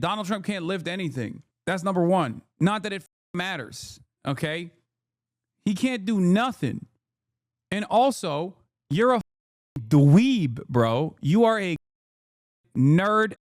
Donald Trump can't lift anything. That's number one. Not that it matters, okay? He can't do nothing. And also, you're a dweeb, bro. You are a nerd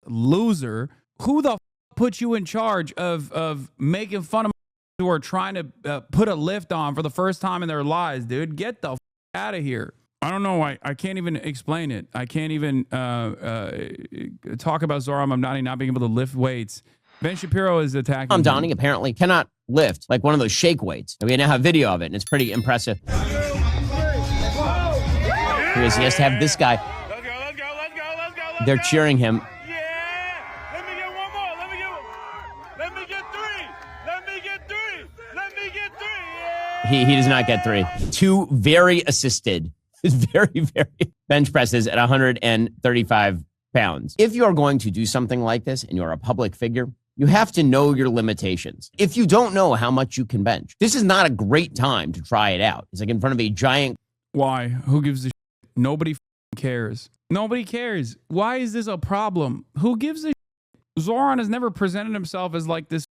loser. Who the put you in charge of making fun of who are trying to put a lift on for the first time in their lives, dude? Get the out of here. I don't know why. I can't even explain it. I can't even talk about Zohran Mamdani not being able to lift weights. Ben Shapiro is attacking Mamdani apparently cannot lift like one of those shake weights. We now have video of it, and it's pretty impressive. Because he has to have this guy. They're cheering him. He does not get three. Two very assisted, very bench presses at 135 pounds. If you're going to do something like this and you're a public figure, you have to know your limitations. If you don't know how much you can bench, this is not a great time to try it out. It's like in front of a giant. Why? Who gives a shit? Nobody cares. Nobody cares. Why is this a problem? Who gives a shit? Zohran has never presented himself as like this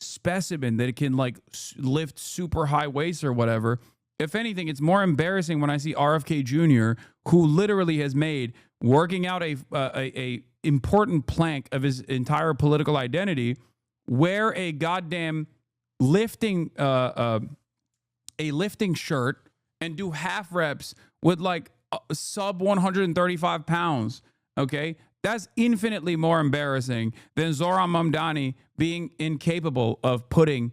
specimen that it can like lift super high weights or whatever. If anything, it's more embarrassing when I see RFK Jr., who literally has made working out a important plank of his entire political identity, wear a goddamn lifting shirt and do half reps with like sub 135 pounds. Okay, that's infinitely more embarrassing than Zohran Mamdani being incapable of putting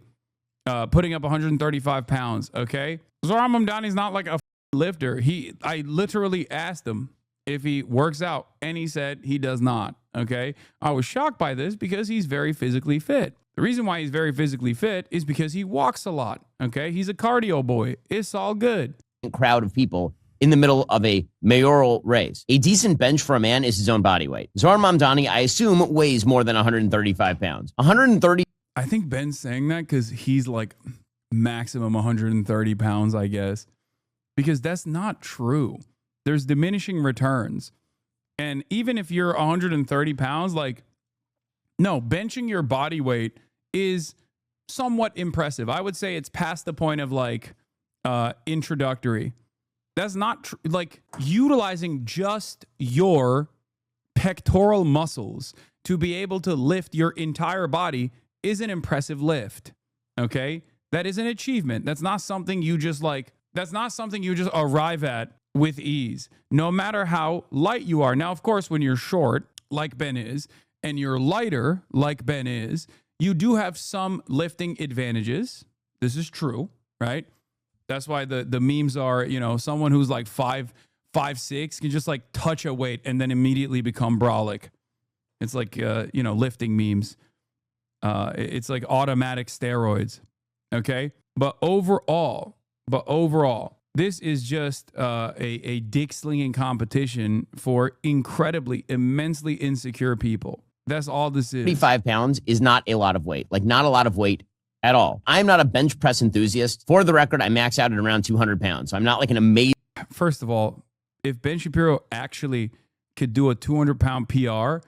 up 135 pounds. Okay, Zohran Mamdani's not like a lifter. I literally asked him if he works out, and he said he does not. Okay, I was shocked by this because he's very physically fit. The reason why he's very physically fit is because he walks a lot. Okay, he's a cardio boy. It's all good. Crowd of people in the middle of a mayoral race. A decent bench for a man is his own body weight. Zohran Mamdani, I assume, weighs more than 135 pounds. 130. I think Ben's saying that because he's like maximum 130 pounds, I guess, because that's not true. There's diminishing returns. And even if you're 130 pounds, like, no, benching your body weight is somewhat impressive. I would say it's past the point of like introductory. That's not like utilizing just your pectoral muscles to be able to lift your entire body is an impressive lift. Okay, that is an achievement. That's not something you just arrive at with ease, no matter how light you are. Now, of course, when you're short, like Ben is, and you're lighter, like Ben is, you do have some lifting advantages. This is true, right? That's why the memes are, you know, someone who's like 5'6" can just like touch a weight and then immediately become brolic. It's like, lifting memes. It's like automatic steroids. Okay. But overall, this is just a dick slinging competition for incredibly, immensely insecure people. That's all this is. 35 pounds is not a lot of weight, like not a lot of weight at all. I'm not a bench press enthusiast. For the record, I max out at around 200 pounds. So I'm not like an amazing. First of all, if Ben Shapiro actually could do a 200-pound PR,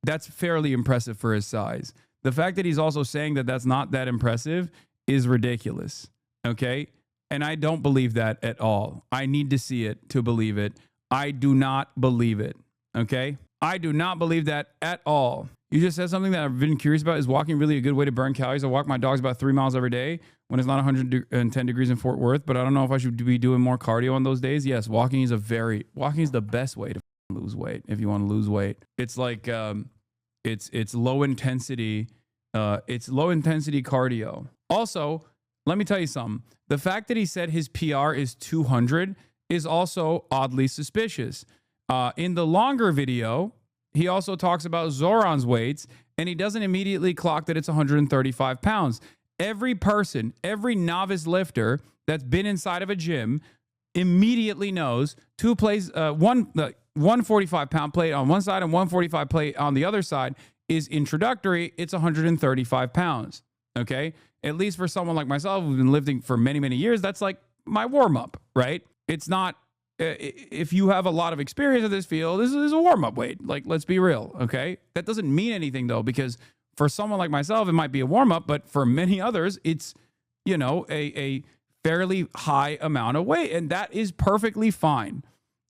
that's fairly impressive for his size. The fact that he's also saying that that's not that impressive is ridiculous. Okay. And I don't believe that at all. I need to see it to believe it. I do not believe it. Okay. I do not believe that at all. You just said something that I've been curious about. Is walking really a good way to burn calories? I walk my dogs about 3 miles every day when it's not 110 degrees in Fort Worth, but I don't know if I should be doing more cardio on those days. Yes, walking is the best way to lose weight. If you want to lose weight, it's like, it's low intensity. It's low intensity cardio. Also, let me tell you something. The fact that he said his PR is 200 is also oddly suspicious. In the longer video, he also talks about Zohran's weights, and he doesn't immediately clock that it's 135 pounds. Every person, every novice lifter that's been inside of a gym immediately knows one 45-pound plate on one side and 145 plate on the other side is introductory. It's 135 pounds. Okay. At least for someone like myself who's been lifting for many, many years, that's like my warm up, right? It's not if you have a lot of experience in this field, this is a warm-up weight. Like, let's be real, okay? That doesn't mean anything, though, because for someone like myself, it might be a warm-up, but for many others, it's, you know, a fairly high amount of weight, and that is perfectly fine,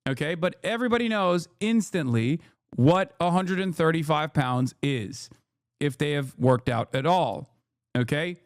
okay? But everybody knows instantly what 135 pounds is if they have worked out at all, okay?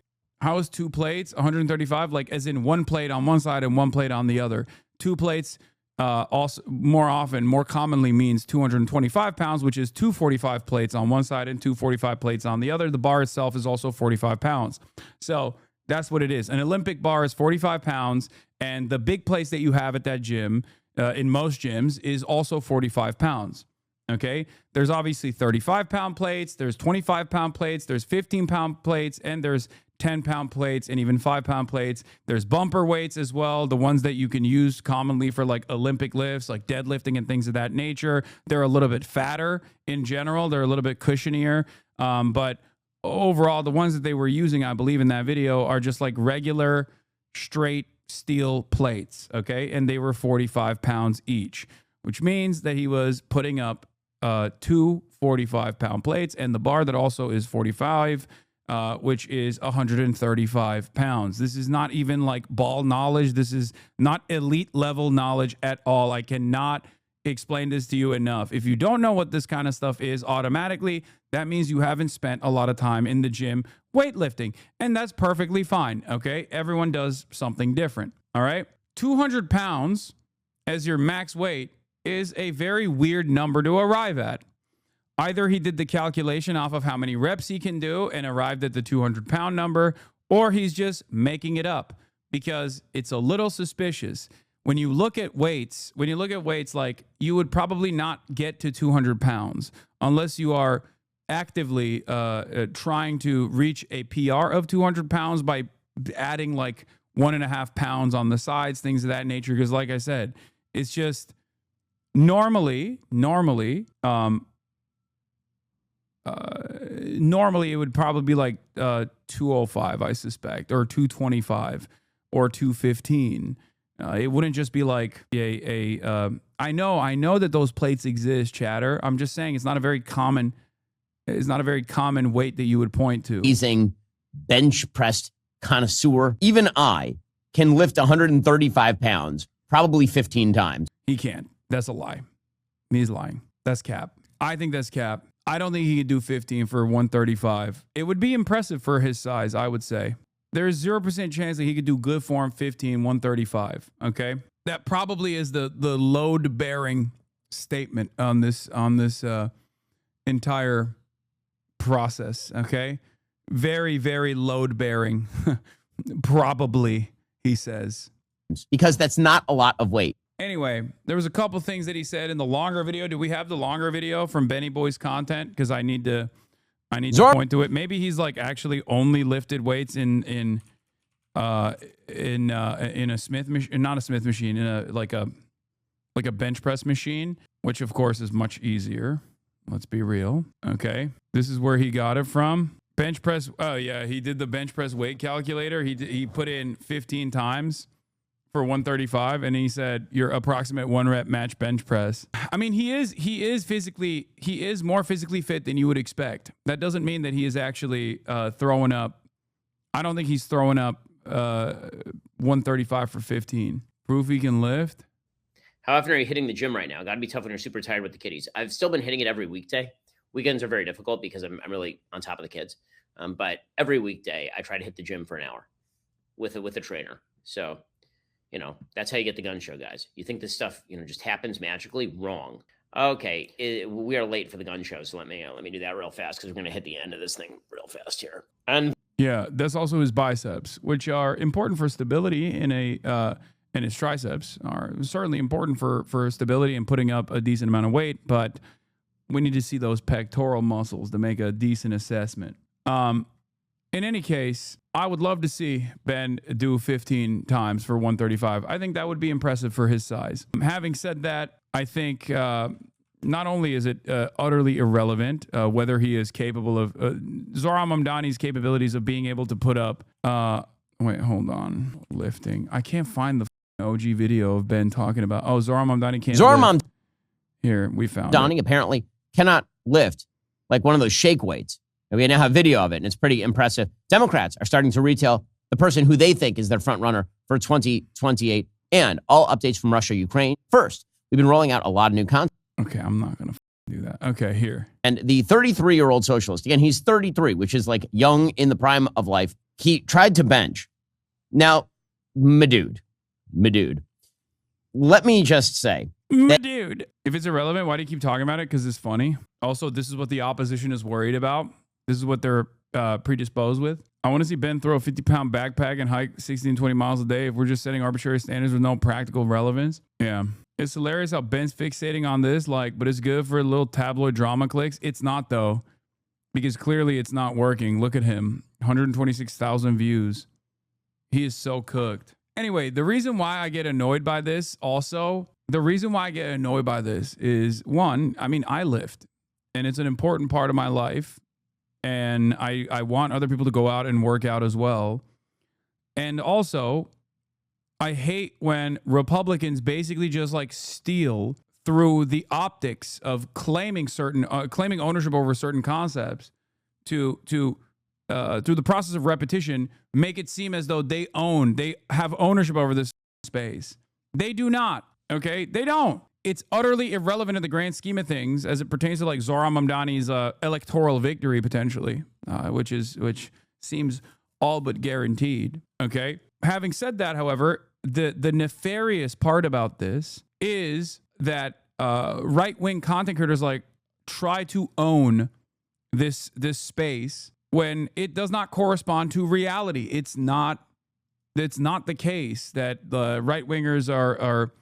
How is 2 plates 135? Like, as in 1 plate on one side and 1 plate on the other. 2 plates also more commonly means 225 pounds, which is 245 plates on one side and 245 plates on the other. The bar itself is also 45 pounds. So that's what it is. An Olympic bar is 45 pounds, and the big plates that you have at that gym, in most gyms, is also 45 pounds. Okay, there's obviously 35-pound plates, there's 25-pound plates, there's 15-pound plates, and there's 10-pound plates and even 5-pound plates. There's bumper weights as well, the ones that you can use commonly for like Olympic lifts, like deadlifting and things of that nature. They're a little bit fatter in general. They're a little bit cushionier. But overall, the ones that they were using, I believe, in that video are just like regular straight steel plates, okay? And they were 45 pounds each, which means that he was putting up 2 45-pound plates and the bar that also is 45, which is 135 pounds. This is not even like ball knowledge. This is not elite level knowledge at all. I cannot explain this to you enough. If you don't know what this kind of stuff is, automatically, that means you haven't spent a lot of time in the gym weightlifting, and that's perfectly fine, okay? Everyone does something different, all right? 200 pounds as your max weight is a very weird number to arrive at. Either he did the calculation off of how many reps he can do and arrived at the 200-pound number, or he's just making it up, because it's a little suspicious. When you look at weights, like, you would probably not get to 200 pounds unless you are actively trying to reach a PR of 200 pounds by adding like 1.5 pounds on the sides, things of that nature. Because like I said, it's just normally it would probably be like 205, I suspect, or 225 or 215. It wouldn't just be like I know that those plates exist, chatter. I'm just saying it's not a very common weight that you would point to. Amazing bench press connoisseur. Even I can lift 135 pounds, probably 15 times. He can't. That's a lie. He's lying. That's cap. I think that's cap. I don't think he could do 15 for 135. It would be impressive for his size, I would say. There's 0% chance that he could do good form 15, 135. Okay, that probably is the load bearing statement on this entire process. Okay, very, very load bearing. Probably, he says, because that's not a lot of weight. Anyway, there was a couple things that he said in the longer video. Do we have the longer video from Benny Boy's content? Because I need to point to it. Maybe he's like actually only lifted weights in a Smith machine, not a Smith machine, in a bench press machine, which of course is much easier. Let's be real. Okay, this is where he got it from. Bench press. Oh yeah, he did the bench press weight calculator. He put in 15 times for 135, and he said your approximate 1 rep match bench press. I mean, he is more physically fit than you would expect. That doesn't mean that he is actually throwing up. I don't think he's throwing up 135 for 15. Proof he can lift. How often are you hitting the gym right now? Got to be tough when you're super tired with the kiddies. I've still been hitting it every weekday. Weekends are very difficult because I'm really on top of the kids. But every weekday I try to hit the gym for an hour with a trainer. So, you know, that's how you get the gun show, guys. You think this stuff, just happens magically? Wrong. Okay, we are late for the gun show, so let me do that real fast because we're going to hit the end of this thing real fast here. And yeah, that's also his biceps, which are important for stability and his triceps are certainly important for stability and putting up a decent amount of weight, but we need to see those pectoral muscles to make a decent assessment. In any case, I would love to see Ben do 15 times for 135. I think that would be impressive for his size. Having said that, I think not only is it utterly irrelevant whether he is capable of Zohran Mamdani's capabilities of being able to put up. Wait, hold on. Lifting. I can't find the OG video of Ben talking about, oh, Zohran Mamdani can't Zohran lift. Here, we found Mamdani it. apparently cannot lift like one of those shake weights. And we now have video of it, and it's pretty impressive. Democrats are starting to retail the person who they think is their front runner for 2028, and all updates from Russia, Ukraine. First, we've been rolling out a lot of new content. Okay, I'm not going to do that. Okay, here. And the 33-year-old socialist, again, he's 33, which is like young in the prime of life. He tried to bench. Now, my dude, let me just say. Dude, if it's irrelevant, why do you keep talking about it? Because it's funny. Also, this is what the opposition is worried about. This is what they're predisposed with. I want to see Ben throw a 50-pound backpack and hike 16, 20 miles a day if we're just setting arbitrary standards with no practical relevance. Yeah. It's hilarious how Ben's fixating on this, like, but it's good for little tabloid drama clicks. It's not, though, because clearly it's not working. Look at him. 126,000 views. He is so cooked. Anyway, the reason why I get annoyed by this is, one, I mean, I lift, and it's an important part of my life. And I want other people to go out and work out as well. And also, I hate when Republicans basically just like steal through the optics of claiming ownership over certain concepts to through the process of repetition, make it seem as though they have ownership over this space. They do not. Okay, they don't. It's utterly irrelevant in the grand scheme of things as it pertains to like Zohran Mamdani's electoral victory potentially, which seems all but guaranteed. Okay. Having said that, however, the nefarious part about this is that right-wing content creators like try to own this space when it does not correspond to reality. It's not the case that the right-wingers are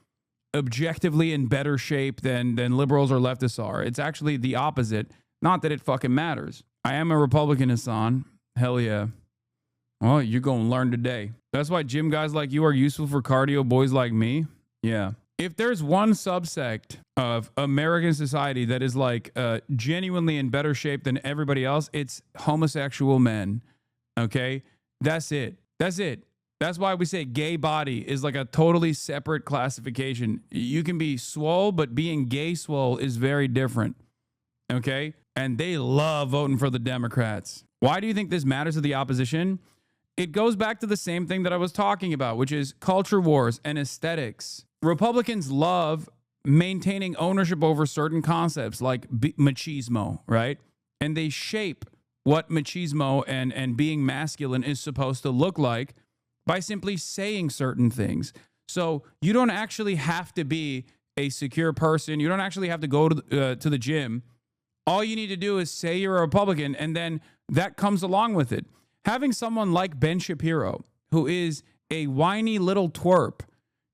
objectively in better shape than liberals or leftists are. It's actually the opposite. Not that it fucking matters. I am a Republican, Hasan. Hell yeah. Well, you're going to learn today. That's why gym guys like you are useful for cardio boys like me. Yeah. If there's one subsect of American society that is like genuinely in better shape than everybody else, it's homosexual men. Okay? That's it. That's why we say gay body is like a totally separate classification. You can be swole, but being gay swole is very different. Okay? And they love voting for the Democrats. Why do you think this matters to the opposition? It goes back to the same thing that I was talking about, which is culture wars and aesthetics. Republicans love maintaining ownership over certain concepts like machismo, right? And they shape what machismo and being masculine is supposed to look like by simply saying certain things. So you don't actually have to be a secure person. You don't actually have to go to the gym. All you need to do is say you're a Republican, and then that comes along with it. Having someone like Ben Shapiro, who is a whiny little twerp,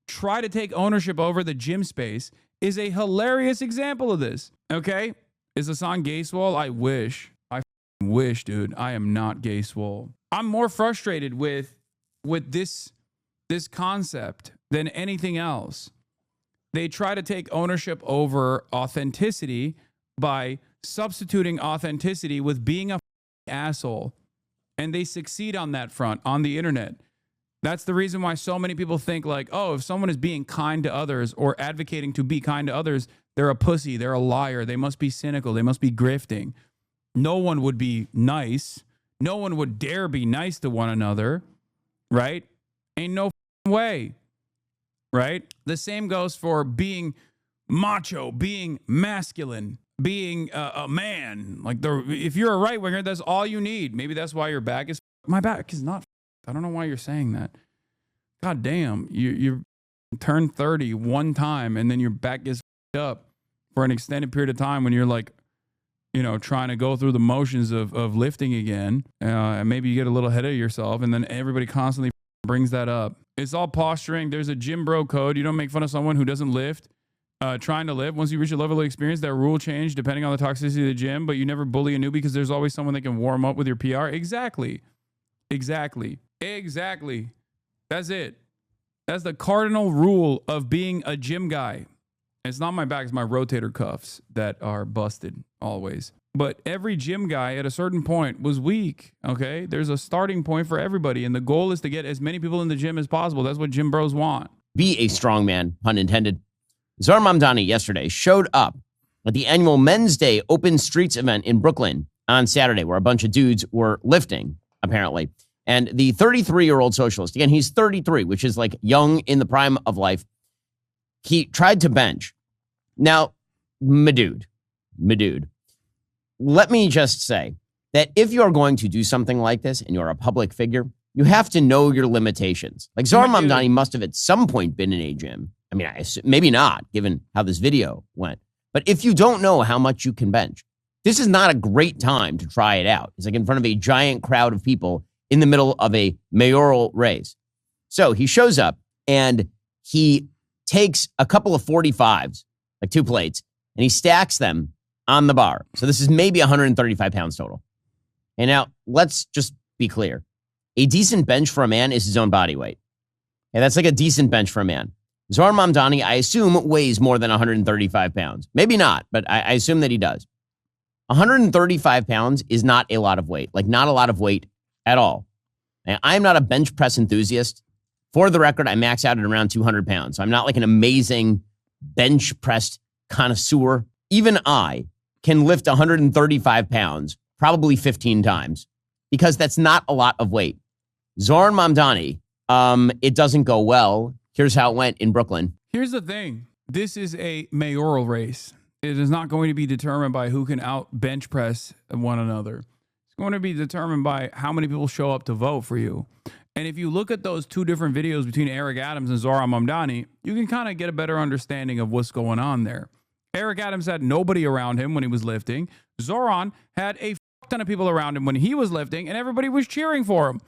try to take ownership over the gym space is a hilarious example of this. Okay? Is Hasan gay swole? I wish, dude. I am not gay swole. I'm more frustrated with this concept than anything else. They try to take ownership over authenticity by substituting authenticity with being a asshole. And they succeed on that front on the internet. That's the reason why so many people think like, oh, if someone is being kind to others or advocating to be kind to others, they're a pussy, they're a liar, they must be cynical, they must be grifting. No one would be nice. No one would dare be nice to one another, right? Ain't no way, right? The same goes for being macho, being masculine, being a man. Like if you're a right winger, that's all you need. Maybe that's why your back is. My back is not. I don't know why you're saying that. God damn, you turn 30 one time and then your back gets up for an extended period of time when you're like, trying to go through the motions of lifting again. And maybe you get a little ahead of yourself, and then everybody constantly brings that up. It's all posturing. There's a gym bro code. You don't make fun of someone who doesn't lift. Trying to live. Once you reach a level of experience, that rule change depending on the toxicity of the gym, but you never bully a newbie because there's always someone that can warm up with your PR. Exactly. That's it. That's the cardinal rule of being a gym guy. It's not my back, it's my rotator cuffs that are busted always. But every gym guy at a certain point was weak, okay? There's a starting point for everybody, and the goal is to get as many people in the gym as possible. That's what gym bros want. be a strong man, pun intended. Zohran Mamdani yesterday showed up at the annual Men's Day Open Streets event in Brooklyn on Saturday, where a bunch of dudes were lifting, apparently. And the 33-year-old socialist, again, he's 33, which is like young in the prime of life. He tried to bench. Now, my dude, let me just say that if you're going to do something like this and you're a public figure, you have to know your limitations. Like Zohran Mamdani must have at some point been in a gym. I mean, maybe not, given how this video went. But if you don't know how much you can bench, this is not a great time to try it out. It's like in front of a giant crowd of people in the middle of a mayoral race. So he shows up and he takes a couple of 45s, like 2 plates, and he stacks them on the bar. So this is maybe 135 pounds total. And now let's just be clear. A decent bench for a man is his own body weight. And that's like a decent bench for a man. Zohran Mamdani, I assume, weighs more than 135 pounds. Maybe not, but I assume that he does. 135 pounds is not a lot of weight, like not a lot of weight at all. Now, I'm not a bench press enthusiast. For the record, I max out at around 200 pounds. So I'm not like an amazing bench press connoisseur. Even I can lift 135 pounds probably 15 times because that's not a lot of weight. Zohran Mamdani, it doesn't go well. Here's how it went in Brooklyn. Here's the thing. This is a mayoral race. It is not going to be determined by who can out bench press one another. It's going to be determined by how many people show up to vote for you. And if you look at those 2 different videos between Eric Adams and Zohran Mamdani, you can kind of get a better understanding of what's going on there. Eric Adams had nobody around him when he was lifting. Zohran had a ton of people around him when he was lifting, and everybody was cheering for him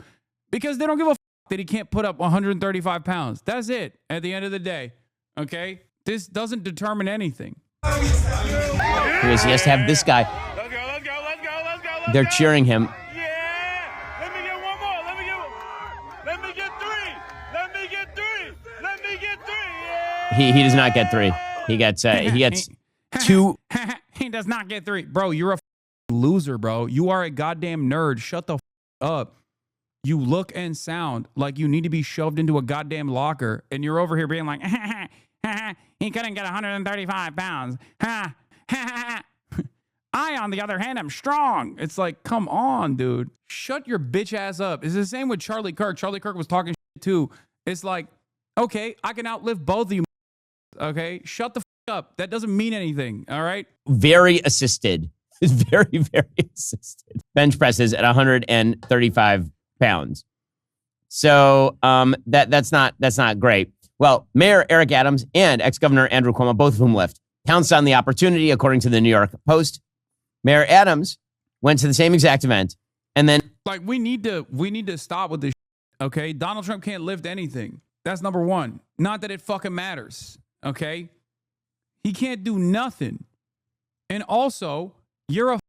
because they don't give a that he can't put up 135 pounds. That's it at the end of the day. Okay? This doesn't determine anything. Because he has to have this guy. Let's go. They're cheering him. Yeah! Let me get one more. Let me get 3. Yeah! He does not get 3. He gets 2. He does not get 3. Bro, you're a loser, bro. You are a goddamn nerd. Shut the up. You look and sound like you need to be shoved into a goddamn locker, and you're over here being like, he couldn't get 135 pounds. I, on the other hand, am strong. It's like, come on, dude. Shut your bitch ass up. It's the same with Charlie Kirk. Charlie Kirk was talking shit too. It's like, okay, I can outlive both of you. Okay, shut the up. That doesn't mean anything. All right. Very assisted. Very, very assisted. Bench presses at 135 pounds. So that's not great. Well, Mayor Eric Adams and ex-Governor Andrew Cuomo, both of whom left, pounced on the opportunity, according to the New York Post. Mayor Adams went to the same exact event, and then we need to stop with this. Okay, Donald Trump can't lift anything. That's number one. Not that it fucking matters. Okay, he can't do nothing. And also, you're a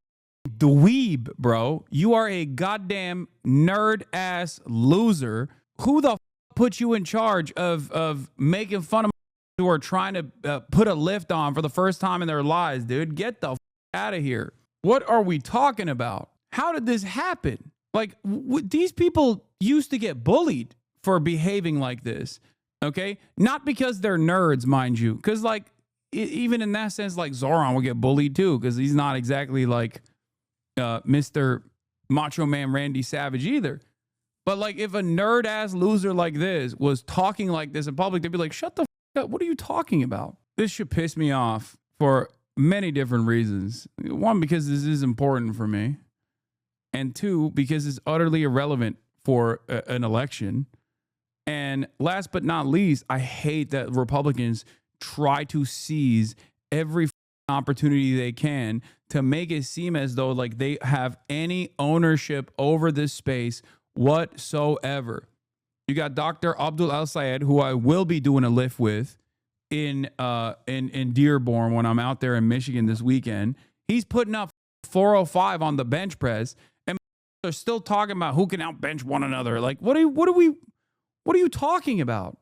dweeb, bro. You are a goddamn nerd ass loser. Who the put you in charge of making fun of who are trying to put a lift on for the first time in their lives, dude? Get the out of here. What are we talking about? How did this happen? Like, these people used to get bullied for behaving like this. Okay, not because they're nerds, mind you, because like even in that sense, like Zohran will get bullied too, because he's not exactly like Mr. Macho Man Randy Savage either. But like if a nerd ass loser like this was talking like this in public, they'd be like, shut the f up. What are you talking about? This should piss me off for many different reasons. One, because this is important for me. And 2, because it's utterly irrelevant for an election. And last but not least, I hate that Republicans try to seize every opportunity they can to make it seem as though like they have any ownership over this space whatsoever. You got Dr. Abdul Al-Sayed, who I will be doing a lift with in Dearborn when I'm out there in Michigan this weekend. He's putting up 405 on the bench press, and they're still talking about who can outbench one another. Like, what are you talking about?